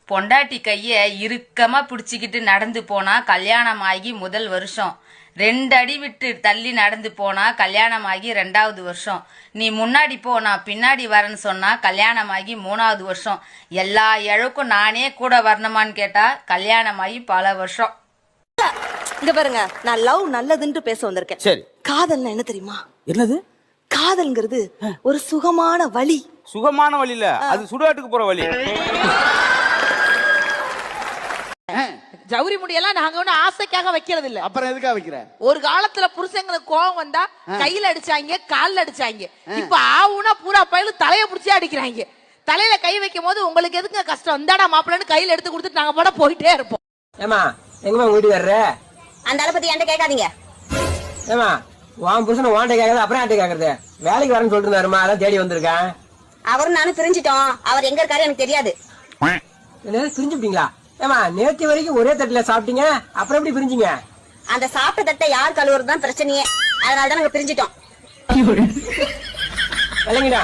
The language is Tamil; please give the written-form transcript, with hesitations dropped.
பொண்டாட்டி கைய இறுக்கமா பிடிச்சிக்கிட்டு நடந்து போனா கல்யாணம் ஆகி முதல் வருஷம், 2 அடி விட்டு தள்ளி நடந்து போனா கல்யாணம் ஆகி 2வது வருஷம், நீ முன்னாடி போ நான் பின்னாடி வரேன்னு சொன்னா கல்யாணம் ஆகி 3வது வருஷம், எல்லா இழக்கும் நானே கூட வரணுமான்னு கேட்டா கல்யாணம் ஆகி பல வருஷம். இங்க பாருங்க, நான் லவ் நல்லதுன்னு பேச வந்திருக்கேன். சரி. காதல்னா என்ன தெரியுமா? என்னது? காதல்ங்கிறது ஒரு சுகமான வழி. சுகமான வழி இல்ல, அது சுடுகாட்டுக்கு போற வழி. ஜவுரி முடியெல்லாம் நாங்க ஒண்ணு ஆசைக்காக வைக்கிறது இல்ல. அப்புறம் எதுக்காக வைக்கிற? ஒரு காலத்துல புருஷங்களுக்கு கோவம் வந்தா கையில அடிச்சாங்க, கால்ல அடிச்சாங்க. இப்ப ஆவுனா பூரா பயில தலைய புடிச்சே அடிக்கிறாங்க. தலையில கை வைக்கும் போது உங்களுக்கு எதுக்கு கஷ்டம்? இந்தாடா மாப்பிள்ளன்னு கையில எடுத்து கொடுத்துட்டு நாங்க போட போயிட்டே இருப்போம். ஏமா எங்கம்மா வீட்டு வர்ற? அந்த ஆளை பத்தி என்கிட்ட கேட்காதீங்க. ஏமா உன் புருஷனை வாண்ட கேட்கறது அப்புறம் யார்ட்ட கேட்கறது? வேலைக்கு வரேன்னு சொல்லிட்டு இருந்தாருமா, அதான் தேடி வந்திருக்கேன். அவரும் நானும் பிரிஞ்சிட்டோம். அவர் எங்க இருக்காரு எனக்கு தெரியாது. பிரிஞ்சுட்டீங்களா? ஏமா நேற்று வரைக்கும் ஒரே தட்டுல சாப்பிட்டீங்க, அப்புறம் எப்படி பிரிஞ்சிங்க? அந்த சாப்பிட்ட தட்டை யார் கழுவுறது தான் பிரச்சனையே. அதனாலதான் நாங்க பிரிஞ்சிட்டோம். இல்லைங்கடா